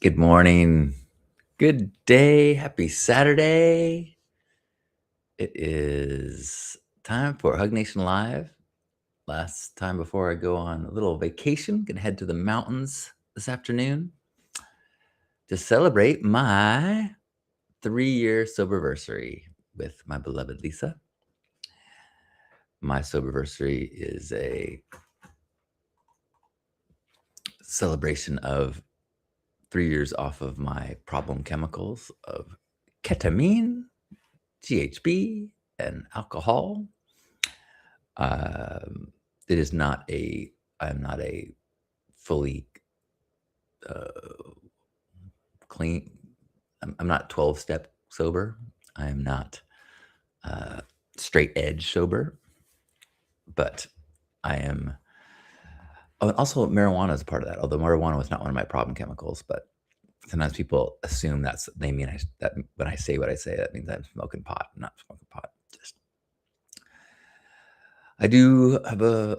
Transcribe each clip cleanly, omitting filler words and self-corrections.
Good morning. Good day. Happy Saturday. It is time for Hug Nation Live. Last time before I go on a little vacation, gonna head to the mountains this afternoon to celebrate my 3-year Soberversary with my beloved Lisa. My Soberversary is a celebration of 3 years off of my problem chemicals of ketamine, GHB, and alcohol. It is not a. I'm not a fully clean. I'm not 12-step sober. I am not straight edge sober, but I am. Oh, and also marijuana is a part of that. Although marijuana was not one of my problem chemicals, but sometimes people assume they mean that when I say what I say, that means I'm smoking pot. I'm not smoking pot. Just I do have a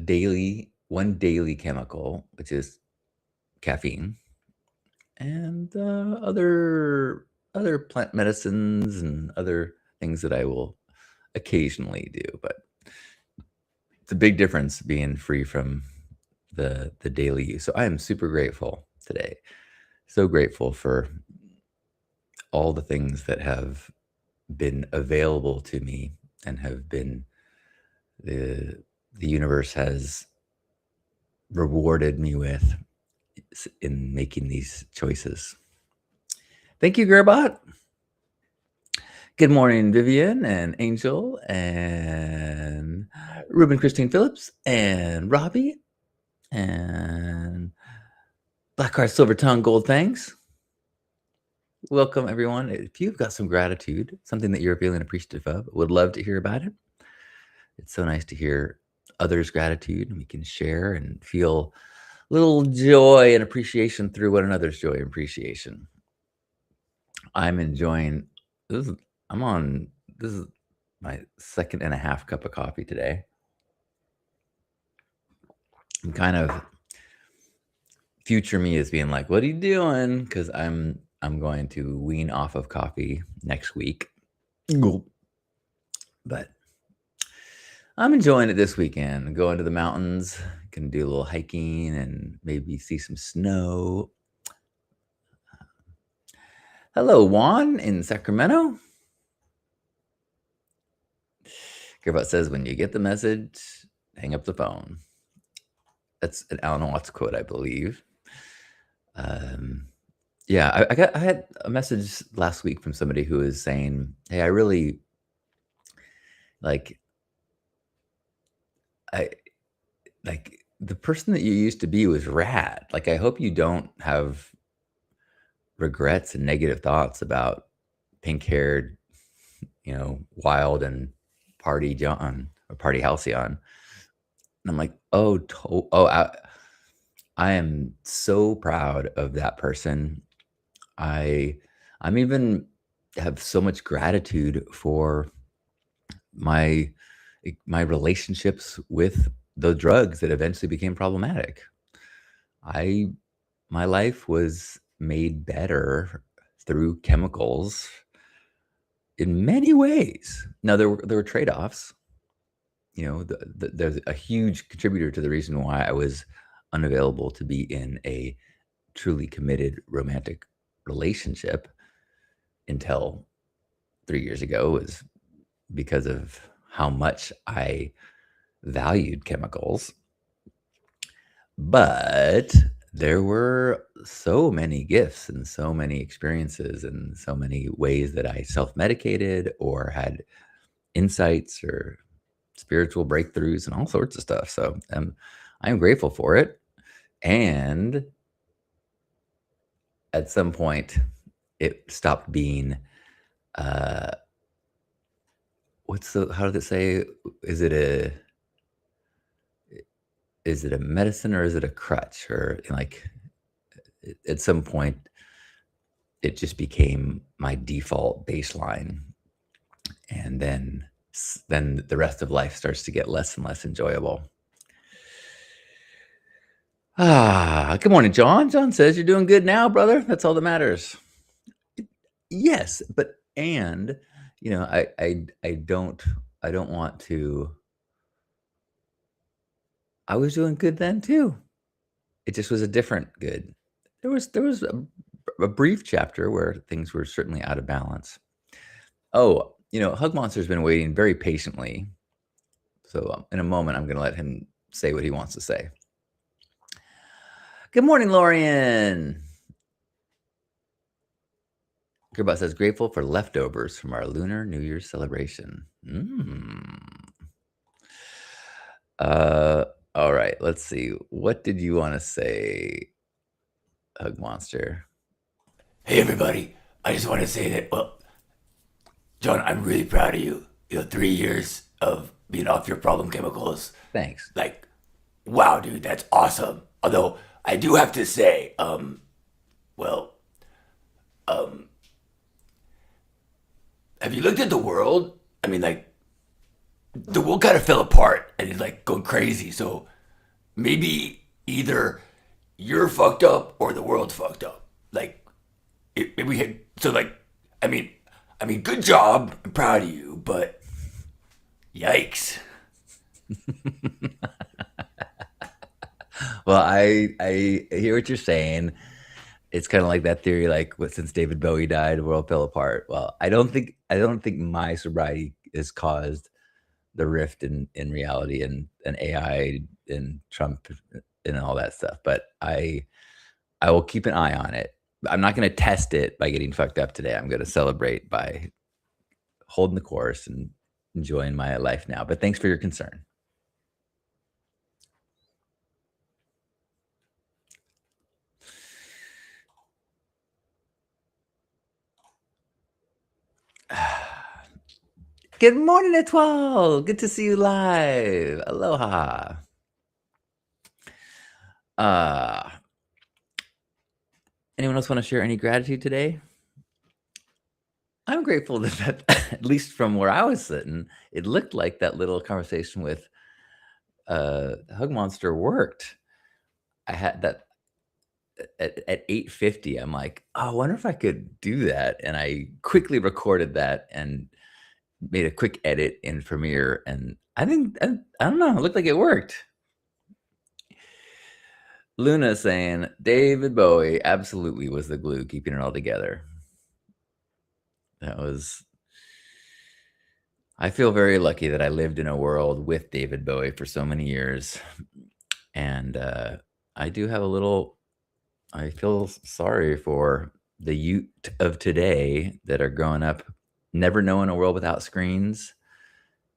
daily one daily chemical, which is caffeine, and other plant medicines and other things that I will occasionally do. But it's a big difference being free from the daily use. So I am super grateful today. So grateful for all the things that have been available to me and have been the universe has rewarded me with in making these choices. Thank you, Gerbot. Good morning, Vivian and Angel and Ruben Christine Phillips and Robbie and Blackheart Silver Tongue Gold Fangs. Welcome, everyone. If you've got some gratitude, something that you're feeling appreciative of, would love to hear about it. It's so nice to hear others' gratitude, and we can share and feel little joy and appreciation through one another's joy and appreciation. I'm enjoying this. This is my second and a half cup of coffee today. I'm kind of future me is being like, "What are you doing?" Because I'm going to wean off of coffee next week. But I'm enjoying it this weekend. Going to the mountains, can do a little hiking and maybe see some snow. Hello, Juan in Sacramento. Gerbot says, "When you get the message, hang up the phone." That's an Alan Watts quote, I believe. Yeah, I had a message last week from somebody who was saying, "Hey, I really like I like the person that you used to be was rad. Like, I hope you don't have regrets and negative thoughts about pink-haired, wild and party John or party halcyon." And I'm like, I am so proud of that person. I'm even have so much gratitude for my my relationships with the drugs that eventually became problematic. I My life was made better through chemicals in many ways. Now there were trade-offs. There's a huge contributor to the reason why I was unavailable to be in a truly committed romantic relationship until 3 years ago was because of how much I valued chemicals. But there were so many gifts and so many experiences and so many ways that I self-medicated or had insights or spiritual breakthroughs and all sorts of stuff. So I'm grateful for it. And at some point, it stopped being how did it say? Is it a medicine or is it a crutch? Or like at some point, it just became my default baseline, and then the rest of life starts to get less and less enjoyable. Good morning, John. John says you're doing good now, brother. That's all that matters. Yes, but and I don't want to. I was doing good then too. It just was a different good. There was a brief chapter where things were certainly out of balance. Oh, Hug Monster's been waiting very patiently. So in a moment, I'm going to let him say what he wants to say. Good morning, Lorian. Gerbot says, grateful for leftovers from our Lunar New Year's celebration. All right, let's see. What did you want to say, Hug Monster? Hey, everybody. I just want to say that, well, John, I'm really proud of you. 3 years of being off your problem chemicals. Thanks. Like, wow, dude, that's awesome. Although, I do have to say, well, have you looked at the world? I mean, like, the world kind of fell apart and it's like going crazy. So maybe either you're fucked up or the world's fucked up. Like, we had, so like, I mean, good job. I'm proud of you, but yikes. Well, I hear what you're saying. It's kind of like that theory, like since David Bowie died, the world fell apart. Well, I don't think my sobriety has caused the rift in reality and AI and Trump and all that stuff. But I will keep an eye on it. I'm not going to test it by getting fucked up today. I'm going to celebrate by holding the course and enjoying my life now. But thanks for your concern. Good morning, Etoile. Good to see you live. Aloha. Uh, Anyone else want to share any gratitude today? I'm grateful that at least from where I was sitting, it looked like that little conversation with Hug Monster worked. I had that at 8:50. I'm like, oh, I wonder if I could do that, and I quickly recorded that and made a quick edit in Premiere, and I think I don't know. It looked like it worked. Luna saying David Bowie absolutely was the glue keeping it all together. That was. I feel very lucky that I lived in a world with David Bowie for so many years, and I do have a little. I feel sorry for the youth of today that are growing up, never knowing a world without screens,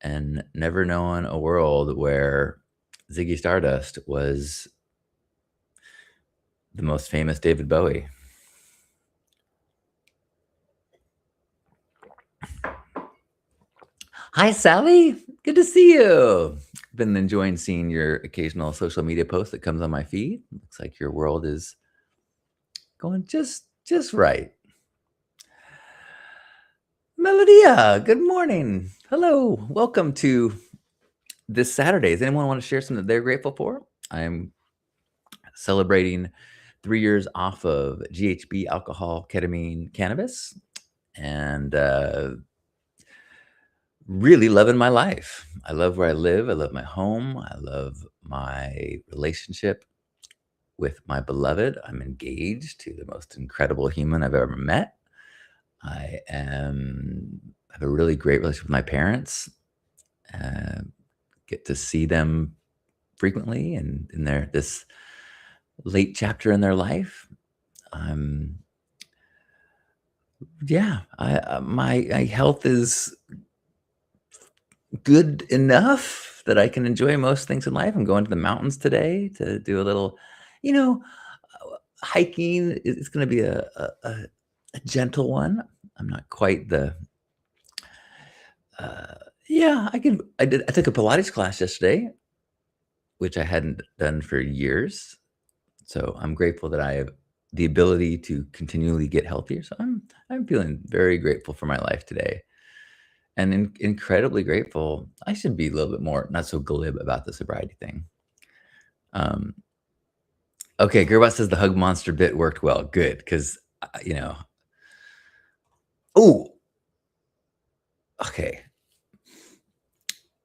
and never knowing a world where Ziggy Stardust was the most famous David Bowie. Hi, Sally. Good to see you. Been enjoying seeing your occasional social media post that comes on my feed. Looks like your world is going just right. Melodia, good morning. Hello. Welcome to this Saturday. Does anyone want to share something that they're grateful for? I'm celebrating 3 years off of GHB, alcohol, ketamine, cannabis, and really loving my life. I love where I live. I love my home. I love my relationship with my beloved. I'm engaged to the most incredible human I've ever met. I have a really great relationship with my parents. Uh, get to see them frequently and in their this late chapter in their life. Um, yeah, my health is good enough that I can enjoy most things in life. I'm going to the mountains today to do a little, you know, hiking. It's going to be a gentle one. I'm not quite the. Uh, yeah, I could. I did. I took a Pilates class yesterday, which I hadn't done for years. So I'm grateful that I have the ability to continually get healthier. So I'm feeling very grateful for my life today, and incredibly grateful. I should be a little bit more not so glib about the sobriety thing. Um, Okay, Gerbot says the hug monster bit worked well. Good, because you know. Oh, okay.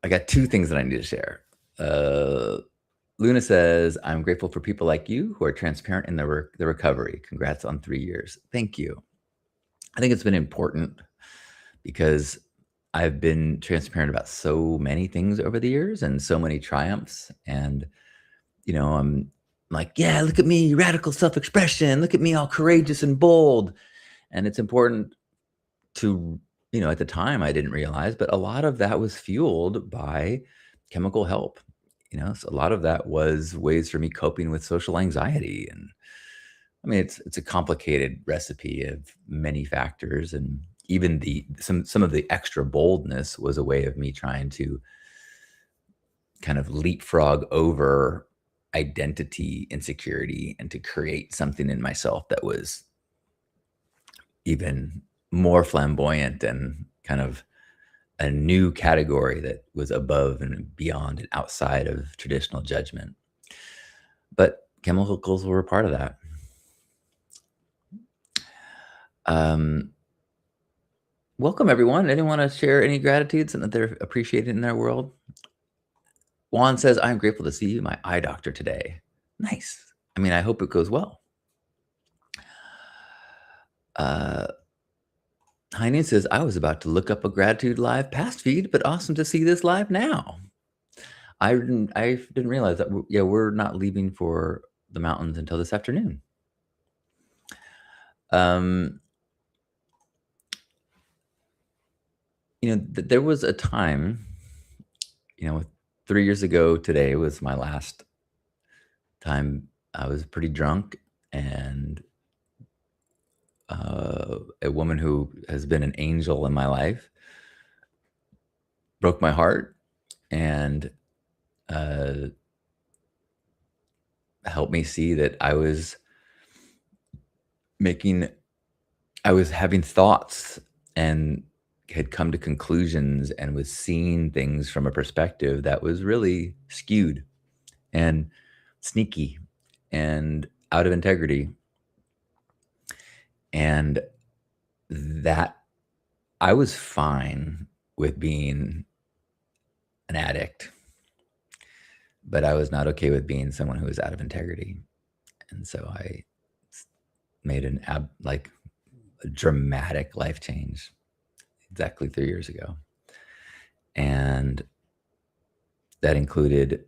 I got two things that I need to share. Luna says, I'm grateful for people like you who are transparent in the recovery. Congrats on 3 years. Thank you. I think it's been important because I've been transparent about so many things over the years and so many triumphs. And, I'm like, yeah, look at me, radical self expression. Look at me, all courageous and bold. And it's important to, at the time I didn't realize, but a lot of that was fueled by chemical help. So a lot of that was ways for me coping with social anxiety. And I mean, it's a complicated recipe of many factors, and even some of the extra boldness was a way of me trying to kind of leapfrog over identity insecurity and to create something in myself that was even more flamboyant and kind of a new category that was above and beyond and outside of traditional judgment. But chemicals were a part of that. Welcome, everyone. Anyone want to share any gratitude, something that they're appreciated in their world? Juan says, I'm grateful to see my eye doctor today. Nice. I mean, I hope it goes well. Heine says, I was about to look up a gratitude live past feed, but awesome to see this live now. I didn't realize that. We're not leaving for the mountains until this afternoon. There was a time, 3 years ago today was my last time. I was pretty drunk, and a woman who has been an angel in my life broke my heart and helped me see that I was having thoughts and had come to conclusions and was seeing things from a perspective that was really skewed and sneaky and out of integrity. And that I was fine with being an addict, but I was not okay with being someone who was out of integrity. And so I made a dramatic life change exactly 3 years ago. And that included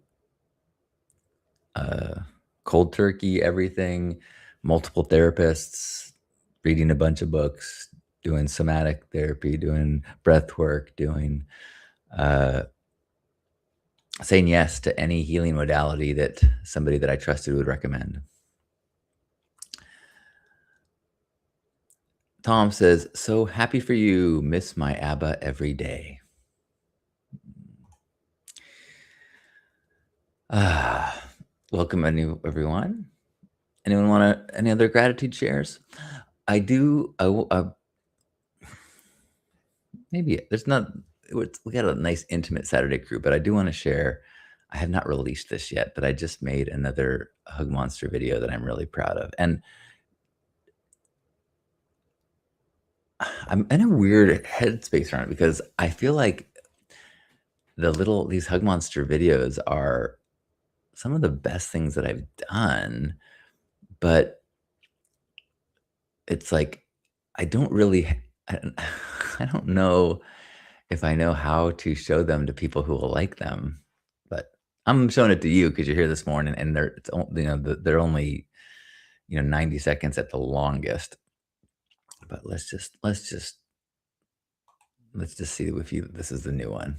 cold turkey, everything, multiple therapists, reading a bunch of books, doing somatic therapy, doing breath work, doing saying yes to any healing modality that somebody that I trusted would recommend. Tom says, so happy for you. Miss my ABBA every day. Welcome, everyone. Anyone want any other gratitude shares? I do. Maybe there's not. We got a nice intimate Saturday crew, but I do want to share. I have not released this yet, but I just made another Hug Monster video that I'm really proud of, and I'm in a weird headspace around it because I feel like these Hug Monster videos are some of the best things that I've done, but it's like I don't really. I don't know if I know how to show them to people who will like them, but I'm showing it to you because you're here this morning, and they're only 90 seconds at the longest. But let's just see if this is the new one.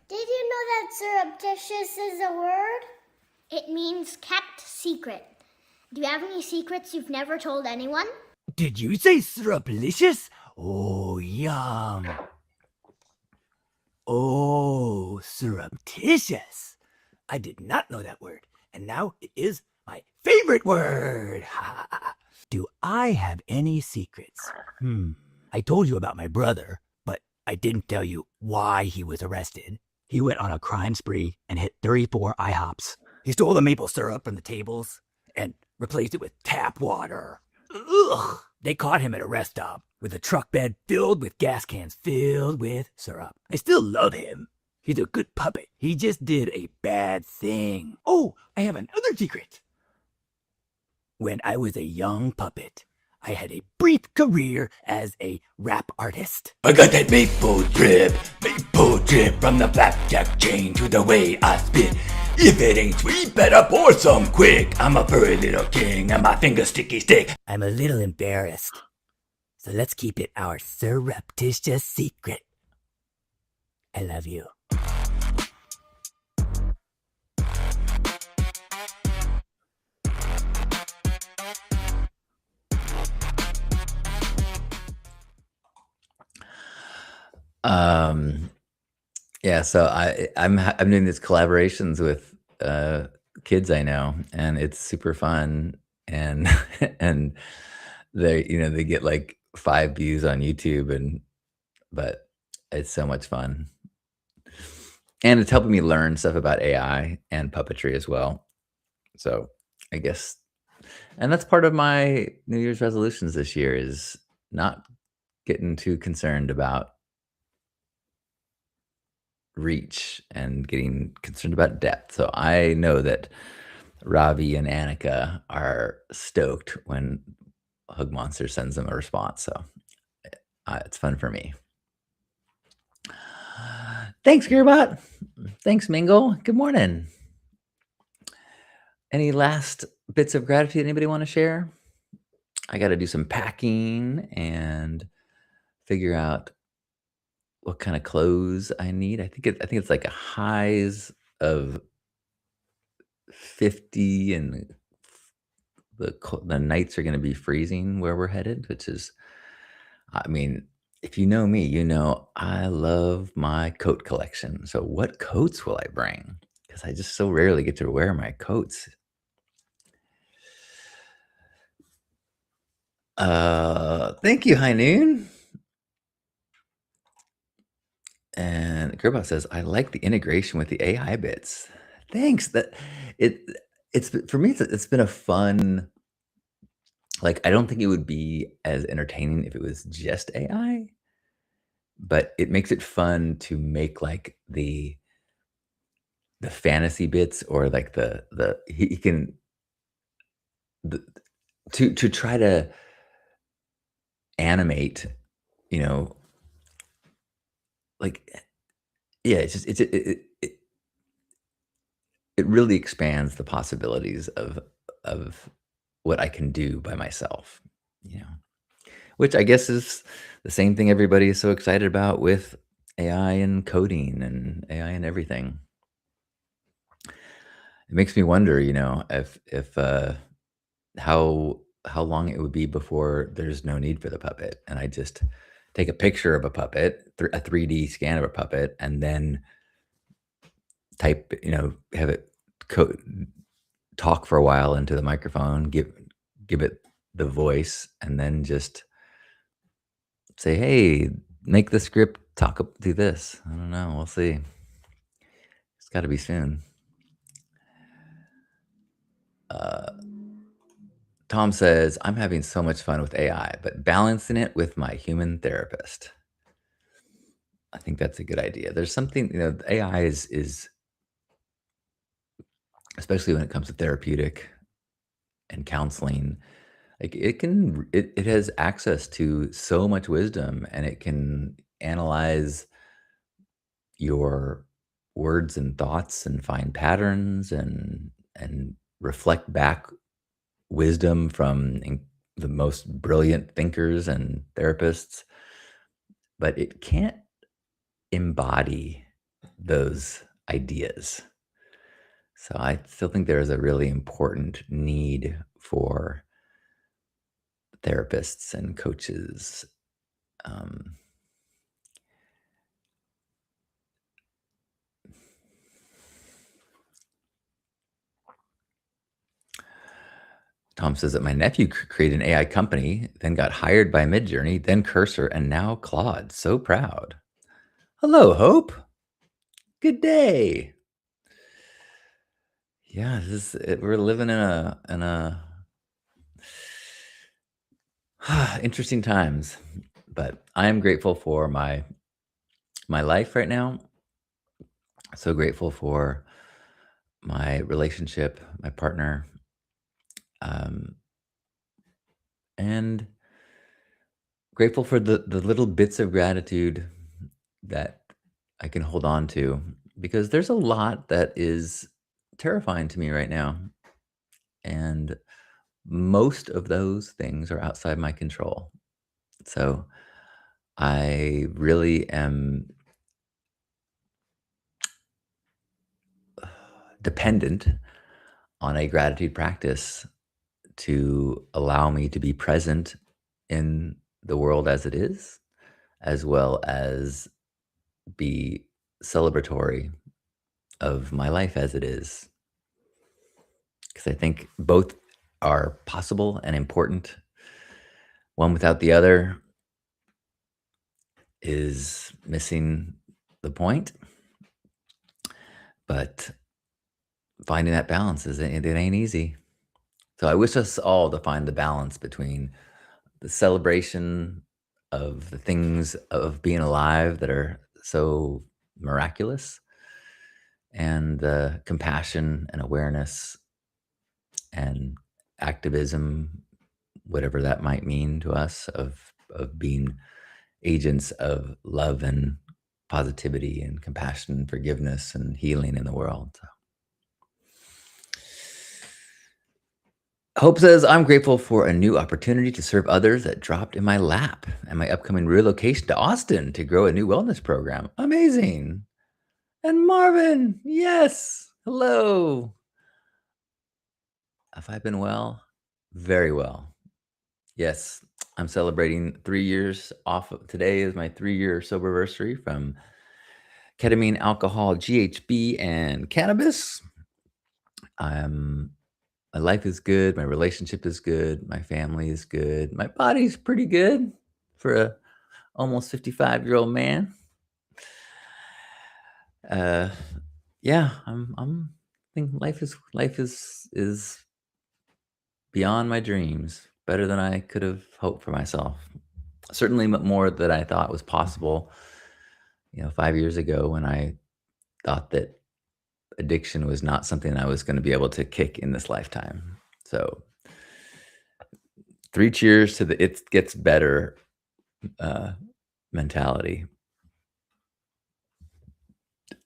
Did you know that surreptitious is a word? It means kept secret. Do you have any secrets you've never told anyone? Did you say surreptitious? Oh, yum. Oh, surreptitious. I did not know that word, and now it is my favorite word. Do I have any secrets? I told you about my brother, but I didn't tell you why he was arrested. He went on a crime spree and hit 34 IHOPs. He stole the maple syrup from the tables and replaced it with tap water. Ugh! They caught him at a rest stop with a truck bed filled with gas cans filled with syrup. I still love him. He's a good puppet. He just did a bad thing. Oh, I have another secret. When I was a young puppet, I had a brief career as a rap artist. I got that maple drip from the flapjack chain to the way I spit. If it ain't sweet, better pour some quick. I'm a furry little king and my finger sticky stick. I'm a little embarrassed, so let's keep it our surreptitious secret. I love you. Yeah, so I'm doing these collaborations with kids I know, and it's super fun. And and they get like 5 views on YouTube, but it's so much fun, and it's helping me learn stuff about AI and puppetry as well. So I guess, and that's part of my New Year's resolutions this year is not getting too concerned about reach and getting concerned about depth. So I know that Ravi and Annika are stoked when Hug Monster sends them a response. So it's fun for me. Thanks, Gearbot. Thanks, Mingle. Good morning. Any last bits of gratitude anybody want to share? I got to do some packing and figure out what kind of clothes I need. I think it's like a highs of 50, and the nights are going to be freezing where we're headed, which is, I mean, if you know me, you know I love my coat collection. So what coats will I bring? Because I just so rarely get to wear my coats. Thank you, High Noon. And Gerbot says, I like the integration with the AI bits. Thanks. It's for me, it's been a fun, like, I don't think it would be as entertaining if it was just AI, but it makes it fun to make like the fantasy bits, or like he can the, to try to animate, you know, like, yeah, it's just it really expands the possibilities of what I can do by myself, you know, which I guess is the same thing everybody is so excited about with AI and coding and AI and everything. It makes me wonder, you know, if how long it would be before there's no need for the puppet, and I just take a picture of a puppet, a 3D scan of a puppet, and then type, you know, have it talk for a while into the microphone, give it the voice, and then just say, "Hey, make the script do this." I don't know. We'll see. It's got to be soon. Tom says, I'm having so much fun with AI, but balancing it with my human therapist. I think that's a good idea. There's something, you know, AI is especially when it comes to therapeutic and counseling, like it has access to so much wisdom, and it can analyze your words and thoughts and find patterns and reflect back wisdom from the most brilliant thinkers and therapists, but it can't embody those ideas. So I still think there is a really important need for therapists and coaches. Tom says that my nephew created an AI company, then got hired by Midjourney, then Cursor, and now Claude. So proud. Hello, Hope. Good day. Yeah, we're living in a interesting times, but I am grateful for my life right now. So grateful for my relationship, my partner, um, and grateful for the little bits of gratitude that I can hold on to because there's a lot that is terrifying to me right now, and most of those things are outside my control. So I really am dependent on a gratitude practice to allow me to be present in the world as it is, as well as be celebratory of my life as it is. Because I think both are possible and important. One without the other is missing the point. But finding that balance it ain't easy. So I wish us all to find the balance between the celebration of the things of being alive that are so miraculous and the compassion and awareness and activism, whatever that might mean to us, of being agents of love and positivity and compassion and forgiveness and healing in the world. Hope says, I'm grateful for a new opportunity to serve others that dropped in my lap and my upcoming relocation to Austin to grow a new wellness program. Amazing. And Marvin, yes. Hello. Have I been well? Very well. Yes, I'm celebrating 3 years off. Today is my 3-year Soberversary from ketamine, alcohol, GHB, and cannabis. My life is good. My relationship is good. My family is good. My body's pretty good for a almost 55-year-old man. Uh, yeah, I'm think life is beyond my dreams. Better than I could have hoped for myself. Certainly more than I thought was possible. 5 years ago when I thought that addiction was not something I was going to be able to kick in this lifetime. So 3 cheers to the it gets better uh, mentality.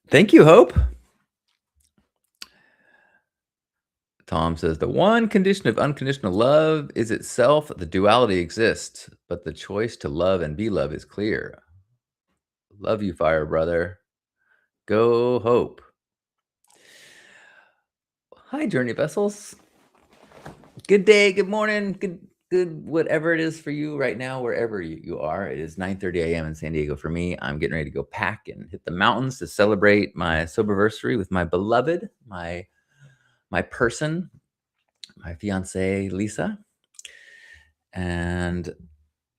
Thank you, Hope. Tom says, the one condition of unconditional love is itself the duality exists, but the choice to love and be loved is clear. Love you, fire brother. Go Hope. Hi, Journey Vessels. Good day, good morning, good whatever it is for you right now, wherever you are. It is 9:30 a.m. in San Diego for me. I'm getting ready to go pack and hit the mountains to celebrate my Soberversary with my beloved, my person, my fiance Lisa. And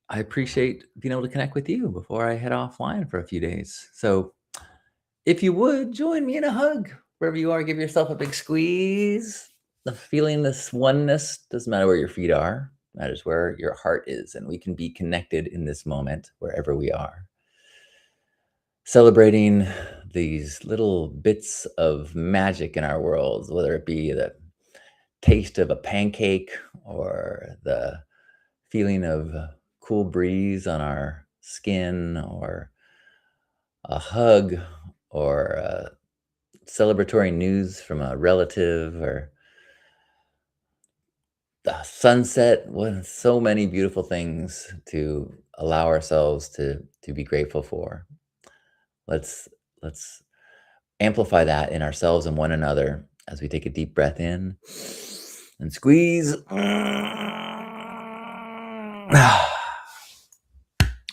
I appreciate being able to connect with you before I head offline for a few days. So if you would join me in a hug wherever you are, give yourself a big squeeze. The feeling this oneness doesn't matter where your feet are, matters where your heart is, and we can be connected in this moment wherever we are. Celebrating these little bits of magic in our worlds, whether it be the taste of a pancake or the feeling of a cool breeze on our skin or a hug or celebratory news from a relative or the sunset. So many beautiful things to allow ourselves to be grateful for. Let's amplify that in ourselves and one another as we take a deep breath in and squeeze.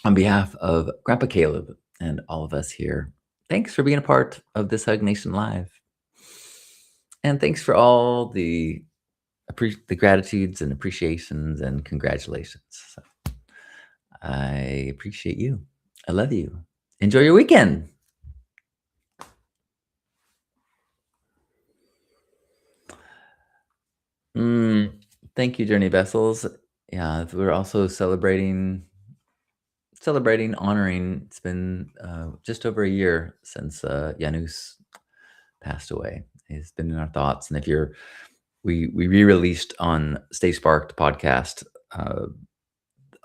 On behalf of Grandpa Caleb and all of us here, thanks for being a part of this Hug Nation Live. And thanks for all the gratitudes and appreciations and congratulations. So, I appreciate you. I love you. enjoy your weekend. Thank you, Journey Vessels. Yeah, we're also celebrating, honoring. It's been just over a year since Janus passed away. He's been in our thoughts, and if you're, we re-released on Stay Sparked podcast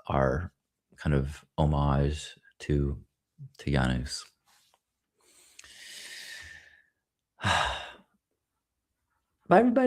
our kind of homage to Janus. Bye, everybody.